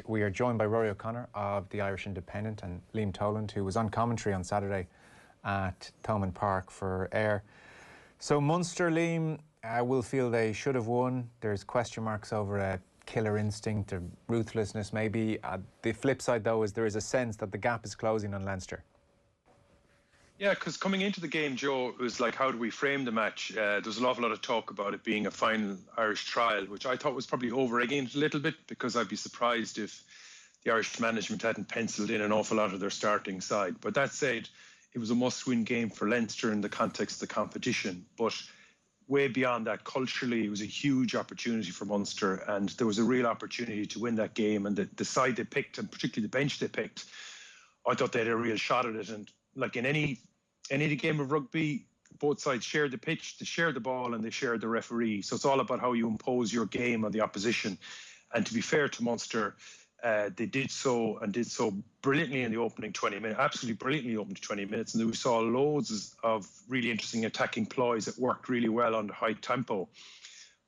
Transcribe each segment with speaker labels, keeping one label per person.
Speaker 1: We are joined by Ruaidhri O'Connor of the Irish Independent and Liam Toland, who was on commentary on Saturday at Thomond Park for Ayr. So Munster, Liam, will feel they should have won. There's question marks over a killer instinct or ruthlessness maybe. The flip side though is there is a sense that the gap is closing on Leinster.
Speaker 2: Yeah, because coming into the game, Joe, it was like, how do we frame the match? There was an awful lot of talk about it being a final Irish trial, which I thought was probably over-egging it a little bit, because I'd be surprised if the Irish management hadn't penciled in an awful lot of their starting side. But that said, it was a must-win game for Leinster in the context of the competition. But way beyond that, culturally, it was a huge opportunity for Munster, and there was a real opportunity to win that game. And the side they picked, and particularly the bench they picked, I thought they had a real shot at it. And like in any game of rugby, both sides shared the pitch, they shared the ball, and they shared the referee. So it's all about how you impose your game on the opposition. And to be fair to Munster, they did so brilliantly in the opening 20 minutes, absolutely brilliantly opening 20 minutes. And we saw loads of really interesting attacking ploys that worked really well under high tempo.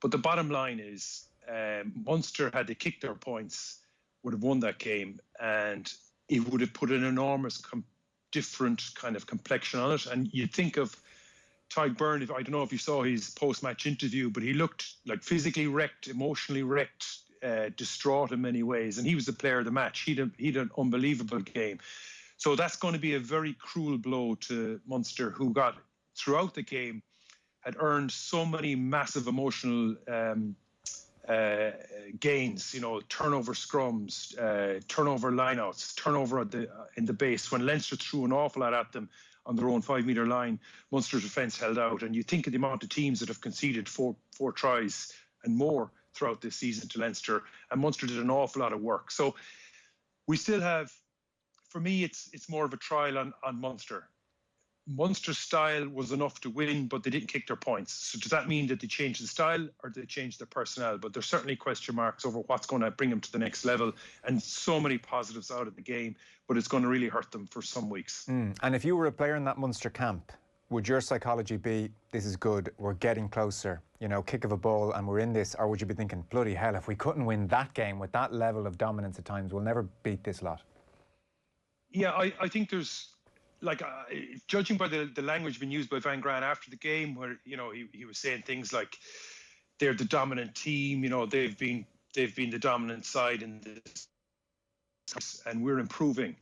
Speaker 2: But the bottom line is, Munster, had they kicked their points, would have won that game, and it would have put an enormous different kind of complexion on it. And you think of Tadhg Beirne, I don't know if you saw his post-match interview, but he looked like physically wrecked, emotionally wrecked, distraught in many ways, and he was the player of the match. He'd an unbelievable game. So that's going to be a very cruel blow to Munster, who got, throughout the game, had earned so many massive emotional gains, turnover scrums, turnover lineouts, turnover in the base. When Leinster threw an awful lot at them on their own 5-metre line, Munster's defence held out. And you think of the amount of teams that have conceded four tries and more throughout this season to Leinster, and Munster did an awful lot of work. So we still have, for me, it's more of a trial on Munster. Munster's style was enough to win, but they didn't kick their points. So does that mean that they changed the style, or did they change their personnel? But there's certainly question marks over what's going to bring them to the next level, and so many positives out of the game, but it's going to really hurt them for some weeks.
Speaker 1: And if you were a player in that Munster camp, would your psychology be, this is good, we're getting closer, kick of a ball and we're in this? Or would you be thinking, bloody hell, if we couldn't win that game with that level of dominance at times, we'll never beat this lot?
Speaker 2: Yeah, I think there's, judging by the language being used by Van Graan after the game, where he was saying things like they're the dominant team, they've been the dominant side in this, and we're improving.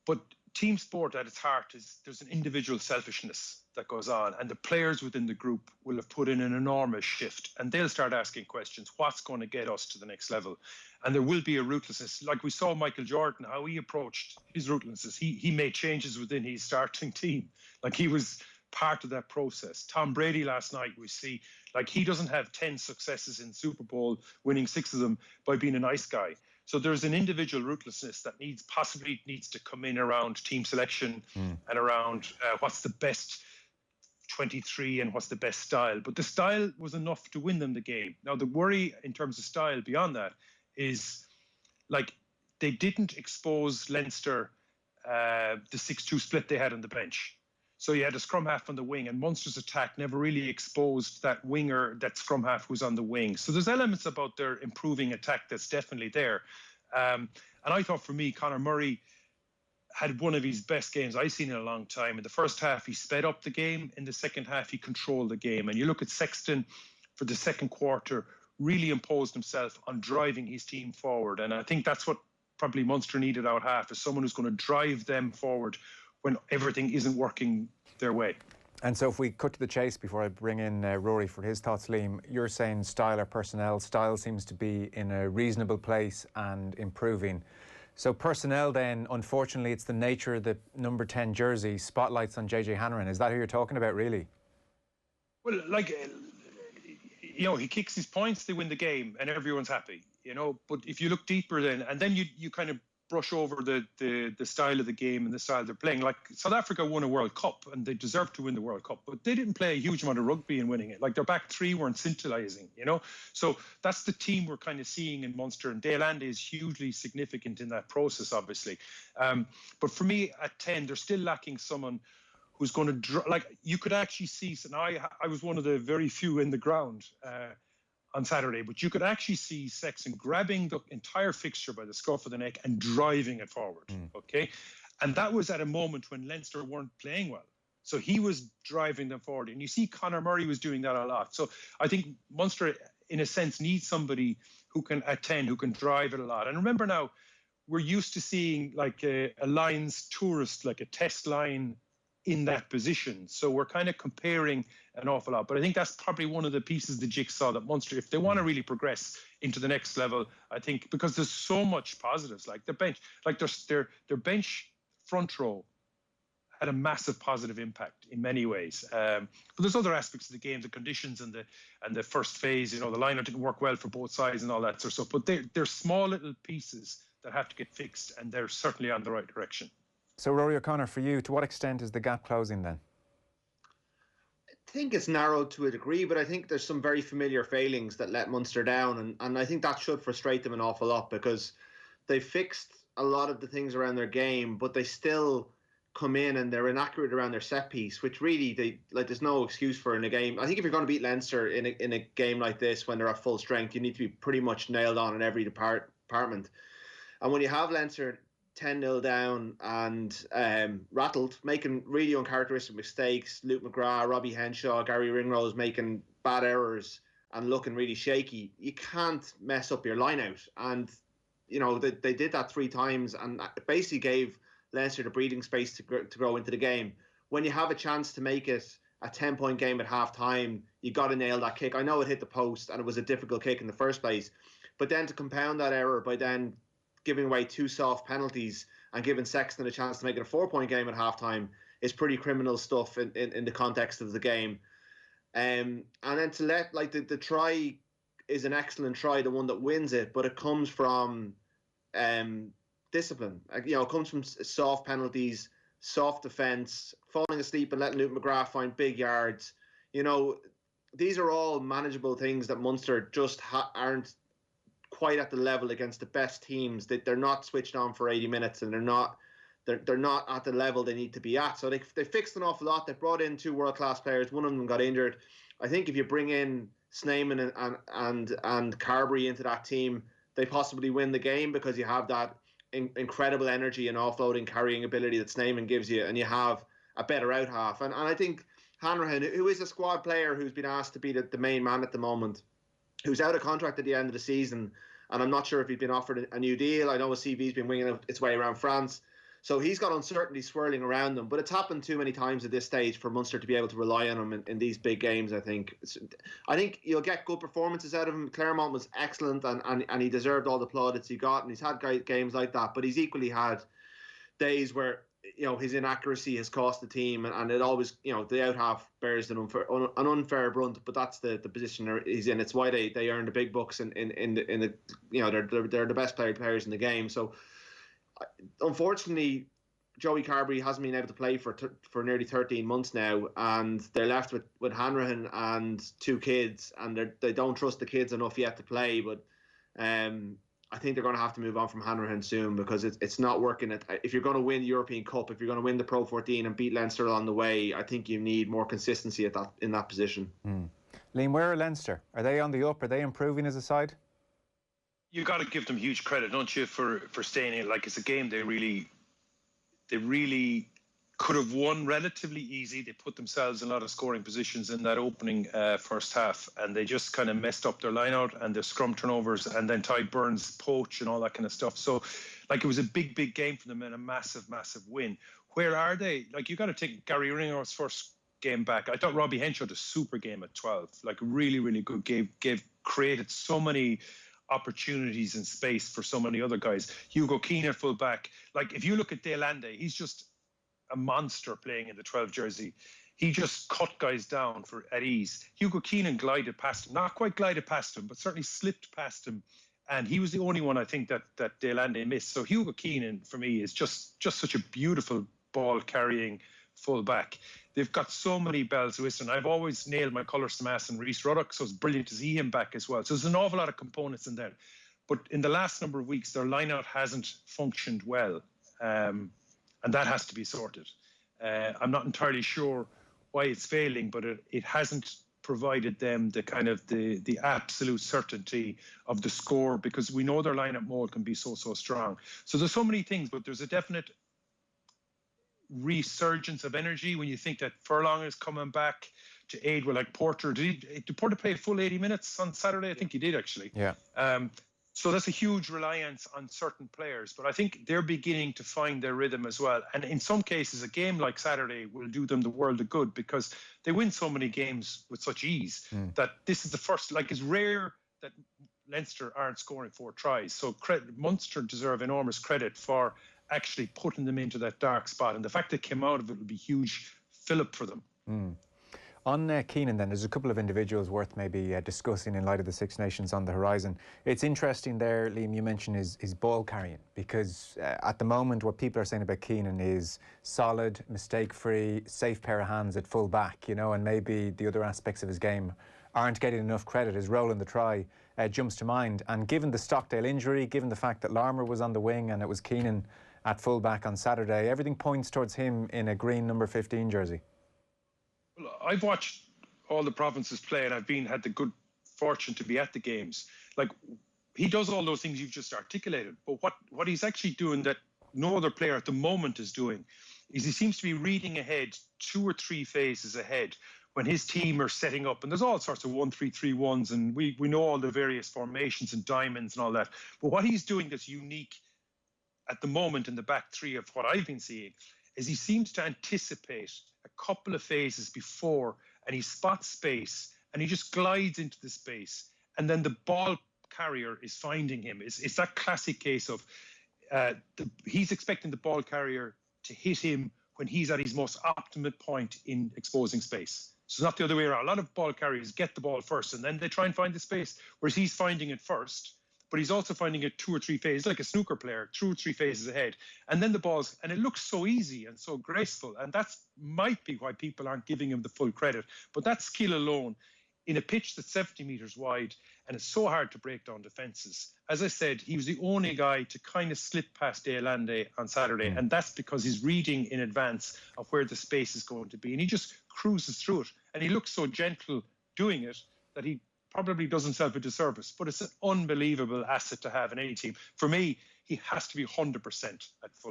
Speaker 2: But team sport at its heart there's an individual selfishness that goes on, and the players within the group will have put in an enormous shift, and they'll start asking questions: what's going to get us to the next level? And there will be a ruthlessness, like we saw Michael Jordan, how he approached his ruthlessness. He made changes within his starting team, like he was part of that process. Tom Brady last night, we see, like, he doesn't have 10 successes in Super Bowl, winning 6 of them by being a nice guy. So there's an individual ruthlessness that possibly needs to come in around team selection and around what's the best 23 and what's the best style. But the style was enough to win them the game. Now, the worry in terms of style beyond that is, like, they didn't expose Leinster the 6-2 split they had on the bench. So you had a scrum half on the wing, and Munster's attack never really exposed that winger, that scrum half who was on the wing. So there's elements about their improving attack that's definitely there. And I thought, for me, Conor Murray had one of his best games I've seen in a long time. In the first half, he sped up the game. In the second half, he controlled the game. And you look at Sexton for the second quarter, really imposed himself on driving his team forward. And I think that's what probably Munster needed out half, is someone who's going to drive them forward when everything isn't working their way.
Speaker 1: And so if we cut to the chase before I bring in Rory for his thoughts, Liam, you're saying style or personnel. Style seems to be in a reasonable place and improving. So personnel then, unfortunately, it's the nature of the number 10 jersey, spotlights on JJ Hanrahan. Is that who you're talking about, really?
Speaker 2: Well, he kicks his points, they win the game, and everyone's happy, But if you look deeper and then you kind of brush over the style of the game and the style they're playing. Like, South Africa won a World Cup, and they deserved to win the World Cup, but they didn't play a huge amount of rugby in winning it. Like, their back three weren't scintillating, So that's the team we're kind of seeing in Munster, and Dale Andy is hugely significant in that process, obviously. But for me, at 10, they're still lacking someone who's going to, you could actually see, and I was one of the very few in the ground on Saturday, but you could actually see Sexton grabbing the entire fixture by the scruff of the neck and driving it forward. Okay, and that was at a moment when Leinster weren't playing well. So he was driving them forward. And you see Conor Murray was doing that a lot. So I think Munster, in a sense, needs somebody who can attend, who can drive it a lot. And remember now, we're used to seeing like a lines tourist, like a test line in that position. So we're kind of comparing an awful lot. But I think that's probably one of the pieces of the jigsaw that Munster, if they want to really progress into the next level, I think, because there's so much positives, like the bench, like their bench front row had a massive positive impact in many ways. But there's other aspects of the game, the conditions and the first phase. You know, the lineup didn't work well for both sides and all that sort of stuff. But they're small little pieces that have to get fixed, and they're certainly on the right direction.
Speaker 1: So, Rory O'Connor, for you, to what extent is the gap closing then?
Speaker 3: I think it's narrowed to a degree, but I think there's some very familiar failings that let Munster down, and I think that should frustrate them an awful lot, because they fixed a lot of the things around their game, but they still come in and they're inaccurate around their set piece, which really there's no excuse for in a game. I think if you're going to beat Leinster in a game like this when they're at full strength, you need to be pretty much nailed on in every department. And when you have Leinster 10-0 down and rattled, making really uncharacteristic mistakes, Luke McGrath, Robbie Henshaw, Gary Ringrose making bad errors and looking really shaky, you can't mess up your line out. And you know, they did that 3 times, and it basically gave Leinster the breathing space to grow into the game. When you have a chance to make it a 10-point game at half-time, you got to nail that kick. I know it hit the post and it was a difficult kick in the first place, but then to compound that error by then giving away 2 soft penalties and giving Sexton a chance to make it a 4-point game at half-time is pretty criminal stuff in the context of the game. And then to let, like, the try is an excellent try, the one that wins it, but it comes from discipline. You know, it comes from soft penalties, soft defence, falling asleep and letting Luke McGrath find big yards. You know, these are all manageable things that Munster just aren't quite at the level against the best teams. They're not switched on for 80 minutes, and they're not at the level they need to be at. So they fixed an awful lot. They brought in 2 world-class players. One of them got injured. I think if you bring in Snyman and Carberry into that team, they possibly win the game, because you have that incredible energy and offloading carrying ability that Snyman gives you, and you have a better out half. And I think Hanrahan, who is a squad player who's been asked to be the main man at the moment, who's out of contract at the end of the season, and I'm not sure if he's been offered a new deal. I know his CV's been winging its way around France, so he's got uncertainty swirling around them. But it's happened too many times at this stage for Munster to be able to rely on him in these big games. I think you'll get good performances out of him. Claremont was excellent, and he deserved all the plaudits he got, and he's had great games like that. But he's equally had days where, you know, his inaccuracy has cost the team, and it always, you know, the out half bears an unfair brunt. But that's the position he's in. It's why they earn the big bucks in the, you know, they're the best players in the game. So unfortunately, Joey Carberry hasn't been able to play for nearly 13 months now, and they're left with Hanrahan and 2 kids, and they don't trust the kids enough yet to play. But I think they're going to have to move on from Hanrahan soon, because it's not working. If you're going to win the European Cup, if you're going to win the Pro 14 and beat Leinster along the way, I think you need more consistency in that position.
Speaker 1: Liam, where are Leinster? Are they on the up? Are they improving as a side?
Speaker 2: You got to give them huge credit, don't you, for staying in. Like, it's a game they really could have won relatively easy. They put themselves in a lot of scoring positions in that opening first half, and they just kind of messed up their line out and their scrum turnovers, and then Ty Burns poach and all that kind of stuff. So, like, it was a big game for them and a massive win. Where are they? Like, you got to take Gary Ringrose's first game back. I thought Robbie Henshaw had a super game at 12. Like, really good. Created so many opportunities and space for so many other guys. Hugo Keane at full back. Like, if you look at Toland, he's just a monster playing in the 12 jersey. He just cut guys down at ease. Hugo Keenan glided past him, not quite glided past him, but certainly slipped past him. And he was the only one, I think, that Toland missed. So Hugo Keenan, for me, is just such a beautiful ball carrying full back. They've got so many bells to whistle. I've always nailed my colours to Mass and Rhys Ruddock, so it's brilliant to see him back as well. So there's an awful lot of components in there. But in the last number of weeks, their line-out hasn't functioned well. And that has to be sorted. I'm not entirely sure why it's failing, but it hasn't provided them the kind of the absolute certainty of the score, because we know their lineup mode can be so strong. So there's so many things, but there's a definite resurgence of energy when you think that Furlong is coming back to aid with like Porter. Did Porter play a full 80 minutes on Saturday? I think he did, actually.
Speaker 1: Yeah.
Speaker 2: So that's a huge reliance on certain players, but I think they're beginning to find their rhythm as well. And in some cases, a game like Saturday will do them the world of good, because they win so many games with such ease that this is the first, like, it's rare that Leinster aren't scoring 4 tries. So Munster deserve enormous credit for actually putting them into that dark spot. And the fact they came out of it will be huge fillip for them.
Speaker 1: On Keenan, then, there's a couple of individuals worth maybe discussing in light of the Six Nations on the horizon. It's interesting there, Liam, you mentioned his ball carrying, because at the moment what people are saying about Keenan is solid, mistake-free, safe pair of hands at full back, you know, and maybe the other aspects of his game aren't getting enough credit. His role in the try jumps to mind. And given the Stockdale injury, given the fact that Larmour was on the wing and it was Keenan at full back on Saturday, everything points towards him in a green number 15 jersey.
Speaker 2: Well, I've watched all the provinces play, and I've had the good fortune to be at the games. Like, he does all those things you've just articulated, but what he's actually doing that no other player at the moment is doing is he seems to be reading ahead 2 or 3 phases ahead when his team are setting up, and there's all sorts of 1-3-3-1s, and we know all the various formations and diamonds and all that. But what he's doing that's unique at the moment in the back three of what I've been seeing is he seems to anticipate a couple of phases before, and he spots space and he just glides into the space, and then the ball carrier is finding him. It's that classic case of he's expecting the ball carrier to hit him when he's at his most optimum point in exposing space. So it's not the other way around. A lot of ball carriers get the ball first and then they try and find the space, whereas he's finding it first, but he's also finding it 2 or 3 phases, like a snooker player, 2 or 3 phases ahead. And then the ball's, and it looks so easy and so graceful. And that might be why people aren't giving him the full credit. But that skill alone, in a pitch that's 70 metres wide, and it's so hard to break down defences. As I said, he was the only guy to kind of slip past De Allende on Saturday, and that's because he's reading in advance of where the space is going to be. And he just cruises through it. And he looks so gentle doing it that he probably does himself a disservice, but it's an unbelievable asset to have in any team. For me, he has to be 100% at full.